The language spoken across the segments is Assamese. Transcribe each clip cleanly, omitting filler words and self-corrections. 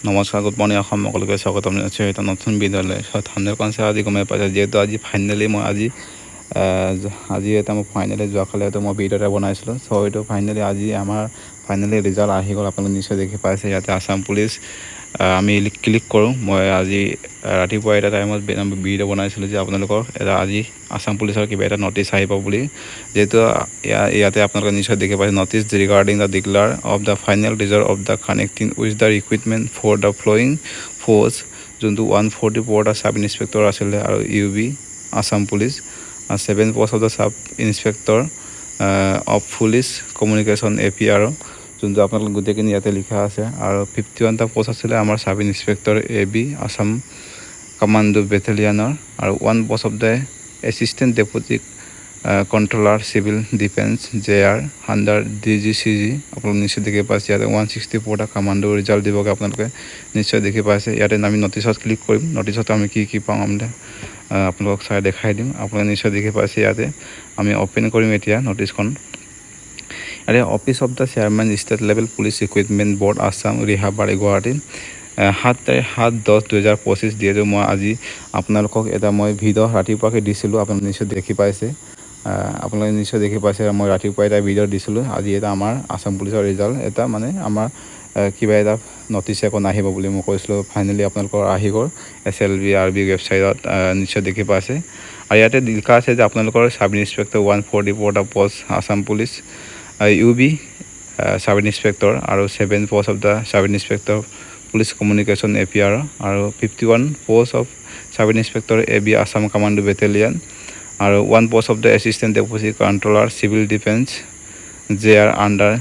নমস্কাৰ, গুড মৰ্ণিং অসম সকলোকে স্বাগতম জনাইছোঁ এটা নতুন বিদ্যালয় ঠাণ্ডাৰ কনচে আজি গমে পাইছে যিহেতু আজি ফাইনেলি মই আজি এটা মই ফাইনেলি যোৱাকালি এটা মই ভিডিঅ' এটা বনাইছিলোঁ চ' এইটো ফাইনেলি আজি আমাৰ ফাইনেলি ৰিজাল্ট আহি গ'ল আপোনালোকে নিশ্চয় দেখি পাইছে ইয়াতে আছাম পুলিচ আমি ক্লিক কৰোঁ মই আজি ৰাতিপুৱা এটা টাইমত ভিডিঅ' বনাইছিলোঁ যে আপোনালোকৰ এটা আজি আছাম পুলিচৰ কিবা এটা নটিচ আহিব বুলি যেহেতু ইয়াতে আপোনালোকে নিশ্চয় দেখি পাইছে notice regarding the declare of the final result of the connecting with the recruitment for the flying force যোনটো 144টা ছাব ইনস্পেক্টৰ আছিলে আৰু UB Assam police 7 post of the sub inspector of police communication APR যোনটো আপোনালোকে গোটেইখিনি ইয়াতে লিখা আছে আৰু 51টা পোষ্ট আছিলে আমাৰ sub inspector AB Assam commando battalion আৰু 1 post of the assistant deputy controller civil defence JR under DGCG আপোনালোকে নিশ্চয় দেখি পাইছে ইয়াতে 164টা কমাণ্ডো ৰিজাল্ট দিবগৈ আপোনালোকে নিশ্চয় দেখি পাইছে ইয়াতে আমি নটিচত ক্লিক কৰিম নটিচত আমি কি পাম আমি আপোনালোকক চাই দেখাই দিম আপোনালোকে নিশ্চয় দেখি পাইছে ইয়াতে আমি অপেন কৰিম এতিয়া নটিচখন ইয়াতে office of the chairman state level police recruitment board Assam Rehabari Guwahati 7/7/2025 যিহেতু মই আজি আপোনালোকক এটা মই ভিডিঅ' ৰাতিপুৱাকৈ দিছিলোঁ আপোনালোকে নিশ্চয় দেখি পাইছে আপোনালোকে নিশ্চয় দেখি পাইছে মই ৰাতিপুৱা এটা ভিডিঅ' দিছিলোঁ আজি এটা আমাৰ আছাম পুলিচৰ ৰিজাল্ট এটা মানে আমাৰ কিবা এটা নটিচ এখন আহিব বুলি মই কৈছিলোঁ ফাইনেলি আপোনালোকৰ আহি গ'ল SLV RB ৱেবছাইটত নিশ্চয় দেখি পাইছে আৰু ইয়াতে লিখা আছে যে আপোনালোকৰ ছাব ইনস্পেক্টৰ 144টা post Assam police UB sub inspector আৰু 7 post of the sub inspector police communication APR আৰু 51 post of sub inspector AB Assam commando battalion আৰু 1 post of the assistant deputy controller civil defence JR under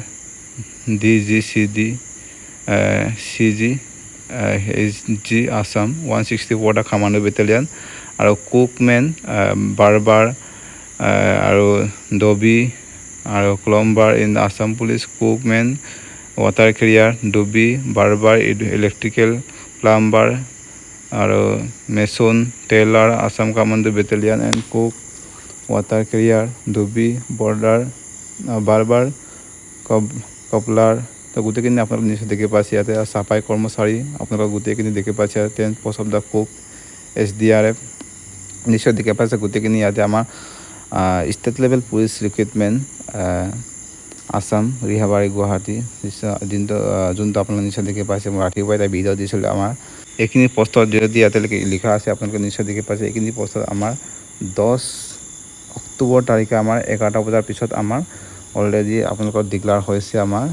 DGCD CG HG Assam 164টা কমাণ্ডো বেটেলিয়ান আৰু কুকমেন বাৰবাৰ আৰু ডবি আৰু plumber in Assam police cookmen water carrier dhobi barber electrical plumber আৰু মেচন tailor Assam commando battalion and cook water carrier dhobi border barber cobbler তো গোটেইখিনি আপোনালোকে নিশ্চয় দেখি পাইছে ইয়াতে চাফাই কৰ্মচাৰী আপোনালোকে গোটেইখিনি দেখি পাইছে 10 post of the cook SDRF নিশ্চয় দেখি পাইছে গোটেইখিনি ইয়াতে আমাৰ state level police recruitment Assam Rehabari Guwahati যোনটো আপোনালোকে নিশ্চয় দেখি পাইছে মই ৰাতিপুৱা এটা ভিডিঅ' দিছিলোঁ আমাৰ এইখিনি পোষ্টত যদি ইয়াতে লিখা আছে আপোনালোকে নিশ্চয় দেখি পাইছে এইখিনি পোষ্টত আমাৰ 10 অক্টোবৰ তাৰিখে আমাৰ 11টা বজাৰ পিছত আমাৰ অলৰেডি আপোনালোকৰ ডিক্লেয়াৰ হৈছে আমাৰ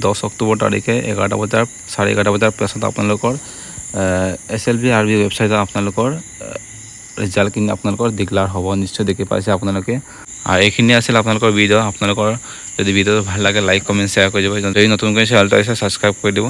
10 অক্টোবৰ তাৰিখে 11টা বজাৰ 11:30 বজাৰ পিছত আপোনালোকৰ SLV RB ৱেবছাইটত আপোনালোকৰ ৰিজাল্টখিনি আপোনালোকৰ ডিক্লেয়াৰ হ'ব নিশ্চয় দেখি পাইছে আপোনালোকে আৰু এইখিনি আছিল আপোনালোকৰ ভিডিঅ' আপোনালোকৰ যদি ভিডিঅ'টো ভাল লাগে লাইক কমেণ্ট শ্বেয়াৰ কৰি দিব যদি নতুনকৈ চেনেলটো আছে ছাবস্ক্ৰাইব কৰি দিব